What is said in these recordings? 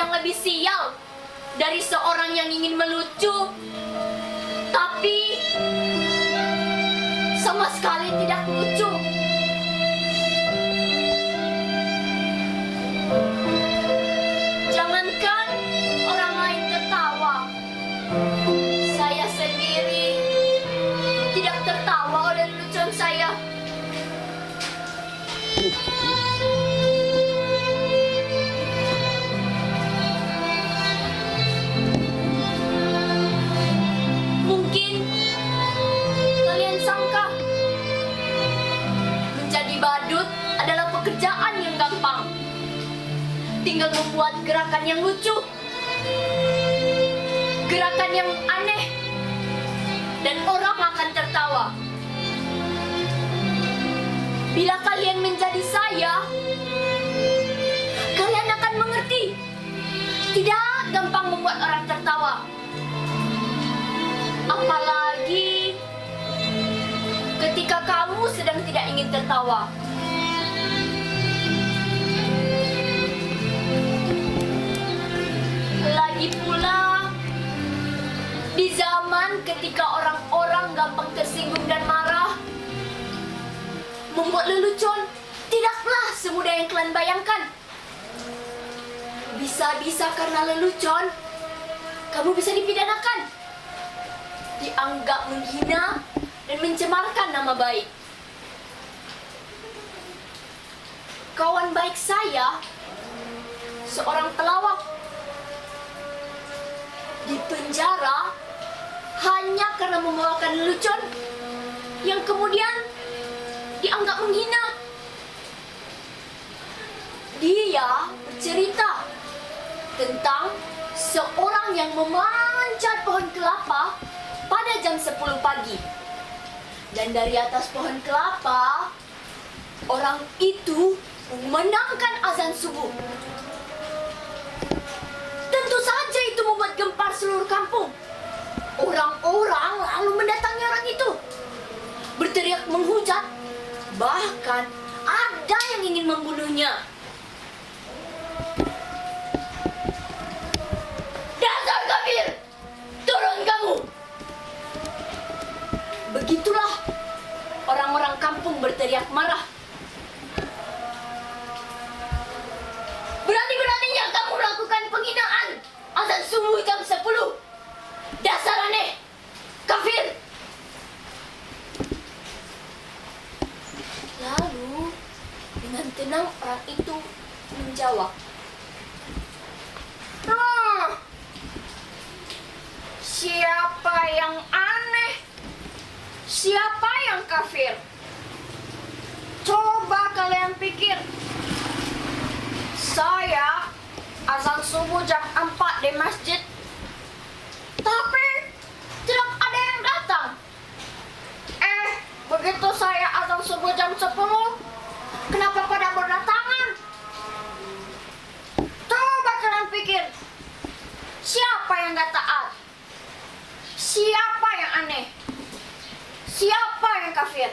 yang lebih sial dari seorang yang ingin melucu, tapi sama sekali tidak lucu. Jangankan orang lain tertawa, saya sendiri tidak tertawa oleh lelucon saya. Mungkin kalian sangka menjadi badut adalah pekerjaan yang gampang. Tinggal membuat gerakan yang lucu, gerakan yang aneh, dan orang akan tertawa. Bila kalian menjadi saya, kalian akan mengerti. Tidak gampang membuat orang tertawa. Apalagi ketika kamu sedang tidak ingin tertawa. Lagi pula, di zaman ketika orang-orang gampang tersinggung dan marah, membuat lelucon tidaklah semudah yang kalian bayangkan. Bisa-bisa karena lelucon, kamu bisa dipidanakan, dianggap menghina dan mencemarkan nama baik. Kawan baik saya, seorang pelawak, dipenjara hanya karena membawakan lelucon yang kemudian dianggap menghina. Dia bercerita tentang seorang yang memanjat pohon kelapa pada jam 10 pagi. Dan dari atas pohon kelapa, orang itu memandangkan azan subuh. Tentu saja itu membuat gempar seluruh kampung. Orang-orang lalu mendatangi orang itu, berteriak menghujat, bahkan ada yang ingin membunuhnya. Dasar kafir, turun kamu! Begitulah orang-orang kampung berteriak marah. Berani-beraninya kamu melakukan penghinaan azan subuh jam 10. Dasar aneh, kafir! Lalu dengan tenang orang itu menjawab, siapa yang aneh? Siapa yang kafir? Coba kalian pikir. Saya azan subuh jam 4 di masjid, tapi tidak ada yang datang. Begitu saya azan subuh jam 10, kenapa pada berdatangan? Coba kalian pikir, siapa yang gak taat? Siapa yang aneh? Siapa yang kafir?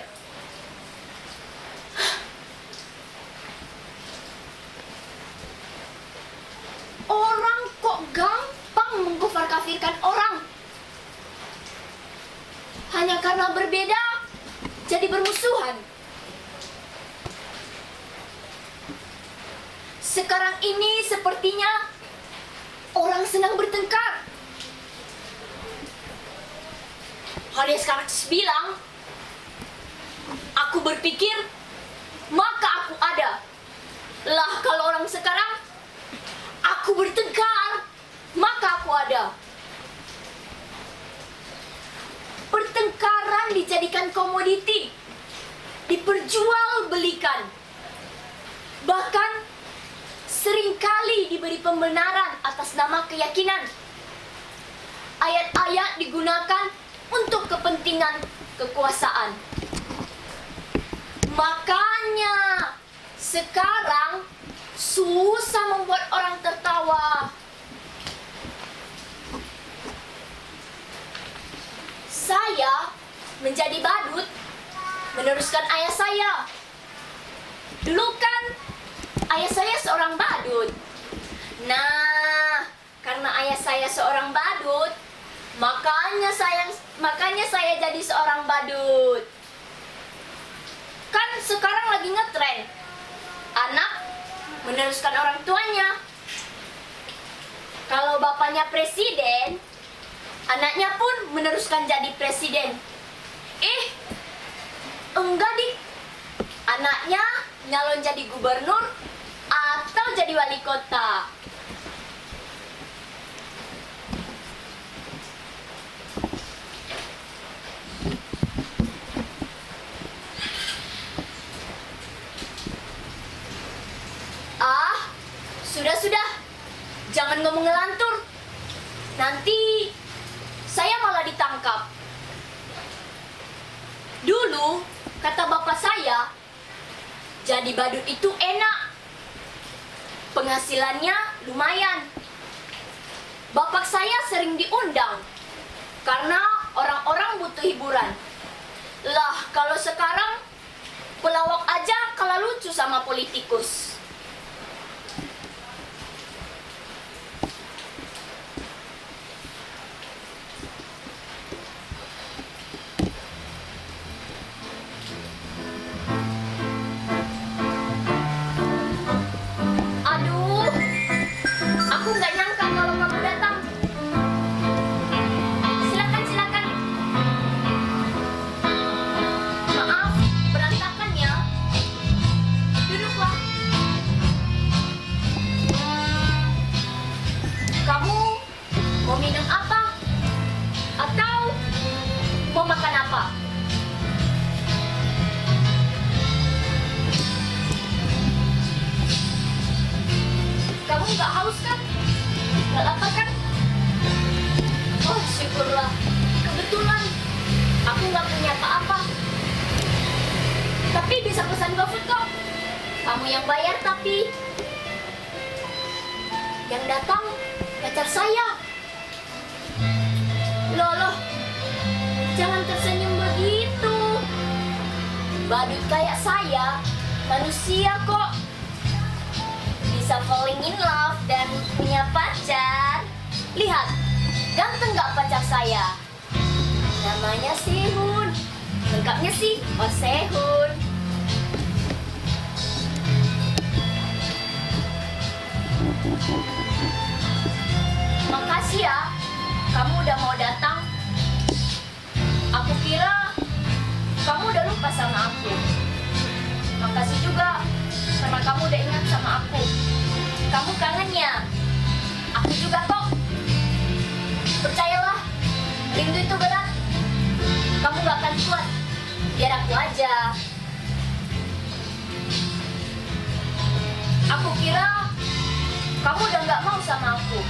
Orang kok gampang menggufar kafirkan orang? Hanya karena berbeda, jadi bermusuhan. Sekarang ini sepertinya orang senang bertengkar. Alias Marx bilang, aku berpikir, maka aku ada. Lah kalau orang sekarang, aku bertengkar, maka aku ada. Pertengkaran dijadikan komoditi, diperjualbelikan. Bahkan seringkali diberi pembenaran atas nama keyakinan. Ayat-ayat digunakan untuk kepentingan kekuasaan. Makanya sekarang susah membuat orang tertawa. Saya menjadi badut meneruskan ayah saya. Dulu kan ayah saya seorang badut. Nah, seorang badut. Makanya saya jadi seorang badut. Kan sekarang lagi ngetren. Anak meneruskan orang tuanya. Kalau bapaknya presiden, anaknya pun meneruskan jadi presiden. Enggak dik. Anaknya nyalon jadi gubernur atau jadi wali kota. Sudah. Jangan ngomong ngelantur. Nanti saya malah ditangkap. Dulu, kata bapak saya, jadi badut itu enak. Penghasilannya lumayan. Bapak saya sering diundang karena orang-orang butuh hiburan. Lah, kalau sekarang pelawak aja kalah lucu sama politikus. Aku nggak nyangka kalau kamu datang. Silakan. Maaf, berantakan ya. Duduklah. Kamu mau minum apa? Atau mau makan apa? Kamu nggak haus kan? Nggak lapar kan? Oh, syukurlah. Kebetulan aku nggak punya apa-apa. Tapi bisa pesan GoFood kok. Kamu yang bayar tapi yang datang pacar saya. Loh, jangan tersenyum begitu. Badut kayak saya, manusia kok. Bisa falling in love dan punya pacar. Lihat, ganteng gak pacar saya? Namanya Sehun. Lengkapnya sih, Sehun. Makasih ya, kamu udah mau datang. Aku kira kamu udah lupa sama aku. Makasih juga karena kamu udah ingat sama aku. Kamu kangen ya? Aku juga kok. Percayalah, rindu itu berat. Kamu gak akan kuat. Biar aku aja. Aku kira kamu udah gak mau sama aku.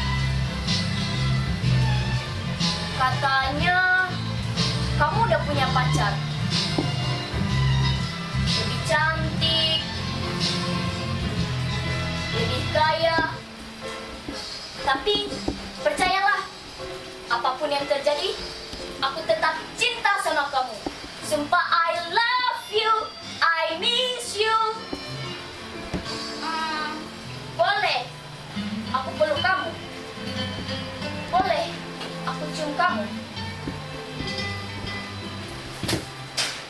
Katanya kamu udah punya pacar. Lebih cantik, lebih kaya. Tapi percayalah, apapun yang terjadi, aku tetap cinta sama kamu. Sumpah, I love you, I miss you. Boleh aku peluk kamu? Boleh aku cium kamu?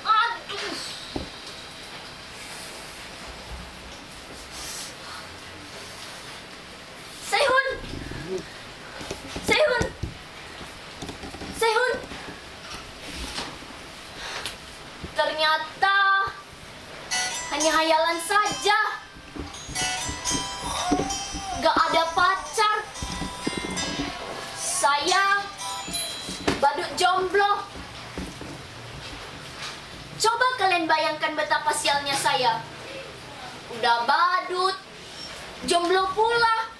Aduh. Sehun. Ternyata hanya hayalan saja. Gak ada pacar. Saya badut jomblo. Coba kalian bayangkan betapa sialnya saya. Udah badut, jomblo pula.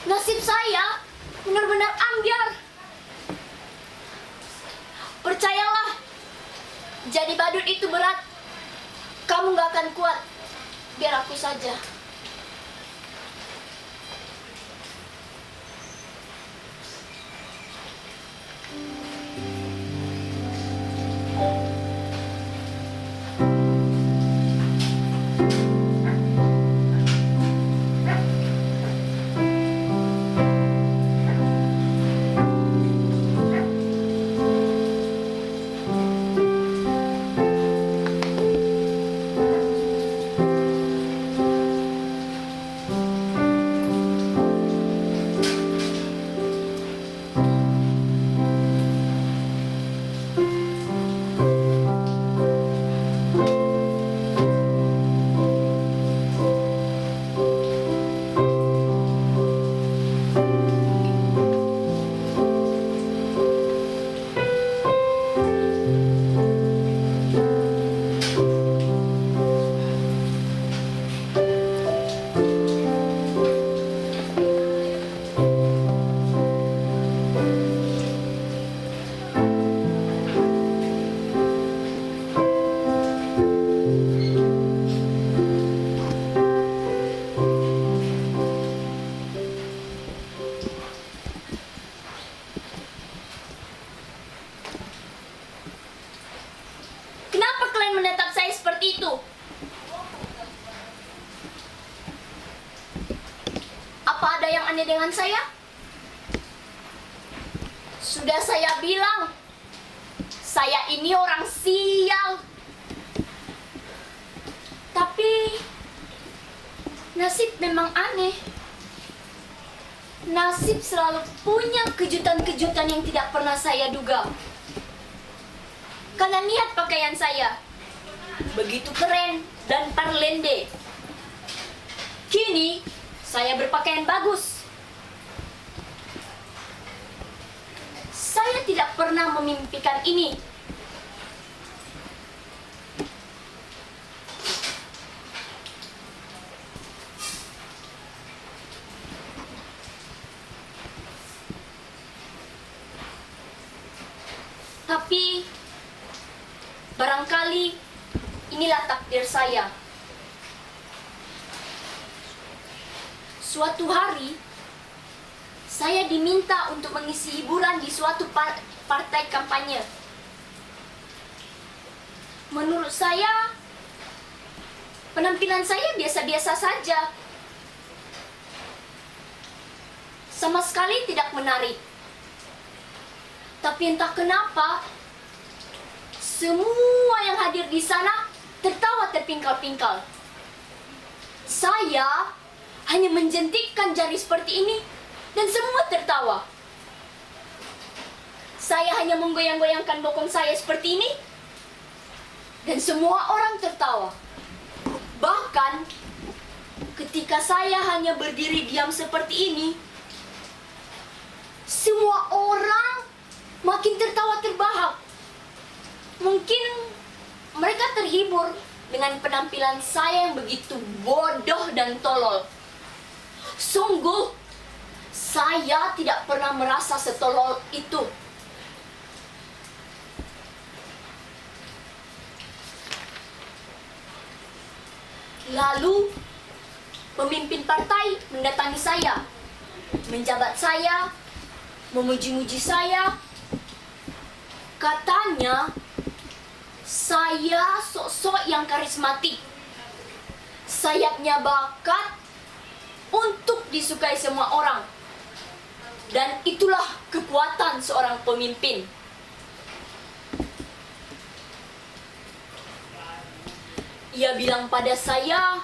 Nasib saya benar-benar ambyar. Percayalah, jadi badut itu berat. Kamu gak akan kuat. Biar aku saja. aneh dengan saya? Sudah saya bilang, saya ini orang sial. Tapi nasib memang aneh. Nasib selalu punya kejutan-kejutan yang tidak pernah saya duga. Kalian lihat pakaian saya, begitu keren dan parlende. Kini saya berpakaian bagus. Saya tidak pernah memimpikan ini. Tapi barangkali inilah takdir saya. Suatu hari saya diminta untuk mengisi hiburan di suatu partai kampanye. Menurut saya, penampilan saya biasa-biasa saja. Sama sekali tidak menarik. Tapi entah kenapa, semua yang hadir di sana tertawa terpingkal-pingkal. Saya hanya menjentikkan jari seperti ini dan semua tertawa. Saya hanya menggoyang-goyangkan bokong saya seperti ini dan semua orang tertawa. Bahkan ketika saya hanya berdiri diam seperti ini, semua orang makin tertawa terbahak. Mungkin mereka terhibur dengan penampilan saya yang begitu bodoh dan tolol. Sungguh, saya tidak pernah merasa setolol itu. Lalu, pemimpin partai mendatangi saya, menjabat saya, memuji-muji saya. Katanya, saya sosok yang karismatik. Sayapnya bakat untuk disukai semua orang. Dan itulah kekuatan seorang pemimpin. Ia bilang pada saya,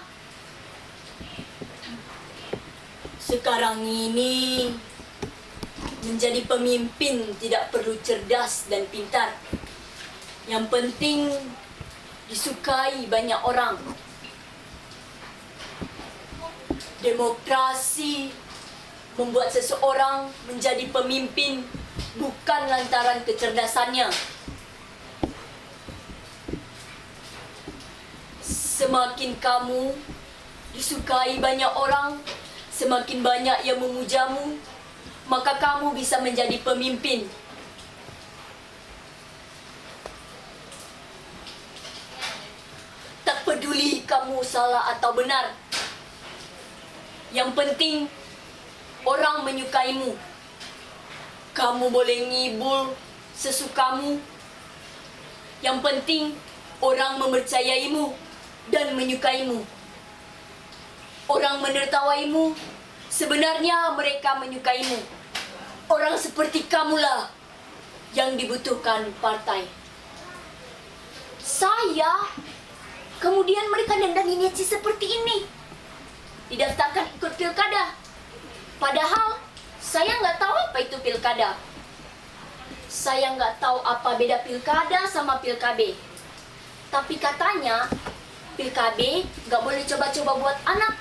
sekarang ini menjadi pemimpin tidak perlu cerdas dan pintar. Yang penting disukai banyak orang. Demokrasi membuat seseorang menjadi pemimpin bukan lantaran kecerdasannya. Semakin kamu disukai banyak orang, semakin banyak yang memujamu, maka kamu bisa menjadi pemimpin. Tak peduli kamu salah atau benar. Yang penting orang menyukaimu. Kamu boleh ngibul sesukamu. Yang penting orang mempercayaimu dan menyukaimu. Orang menertawaimu, sebenarnya mereka menyukaimu. Orang seperti kamulah yang dibutuhkan partai. Saya, kemudian mereka dandan nyeci seperti ini, didaftarkan ikut pilkada. Padahal saya nggak tahu apa itu pilkada. Saya nggak tahu apa beda pilkada sama pilkabe. Tapi katanya pilkabe nggak boleh coba-coba buat anak.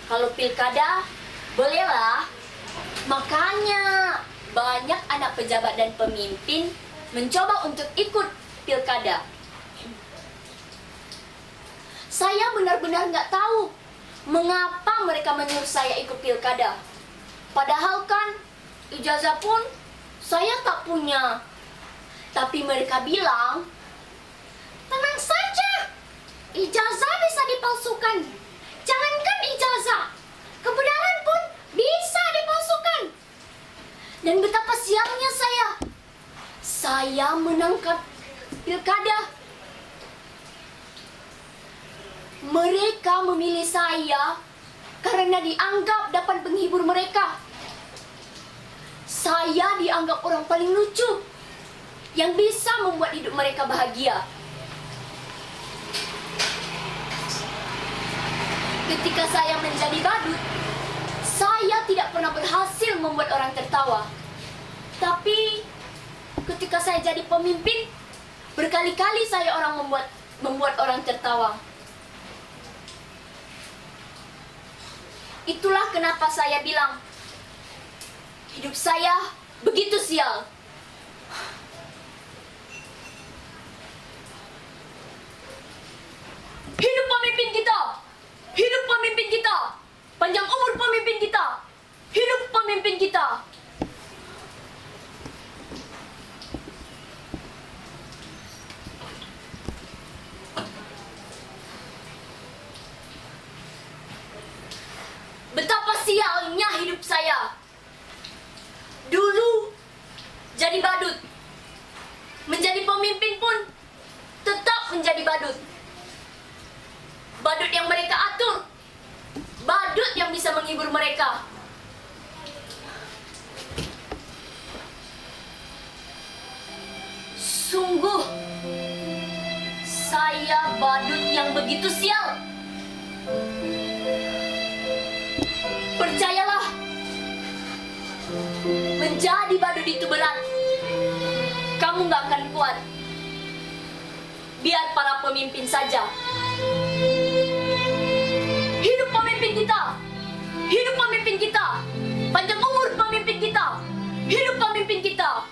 Kalau pilkada bolehlah. Makanya banyak anak pejabat dan pemimpin mencoba untuk ikut pilkada. Saya benar-benar nggak tahu mengapa mereka menyuruh saya ikut pilkada. Padahal kan ijazah pun saya tak punya. Tapi mereka bilang, tenang saja, ijazah bisa dipalsukan. Jangankan ijazah, kebenaran pun bisa dipalsukan. Dan betapa sialnya saya. Saya menangkap pilkada. Mereka memilih saya karena dianggap dapat menghibur mereka. Saya dianggap orang paling lucu yang bisa membuat hidup mereka bahagia. Ketika saya menjadi badut, saya tidak pernah berhasil membuat orang tertawa. Tapi ketika saya jadi pemimpin, berkali-kali saya membuat orang tertawa. Itulah kenapa saya bilang, hidup saya begitu sial. Hidup pemimpin kita! Hidup pemimpin kita! Panjang umur pemimpin kita! Hidup pemimpin kita! Betapa sialnya hidup saya. Dulu jadi badut, menjadi pemimpin pun tetap menjadi badut. Badut yang mereka atur, badut yang bisa menghibur mereka. Sungguh, saya badut yang begitu sial. Percayalah, menjadi badut itu berat. Kamu gak akan kuat. Biar para pemimpin saja. Hidup pemimpin kita! Hidup pemimpin kita! Panjang umur pemimpin kita! Hidup pemimpin kita!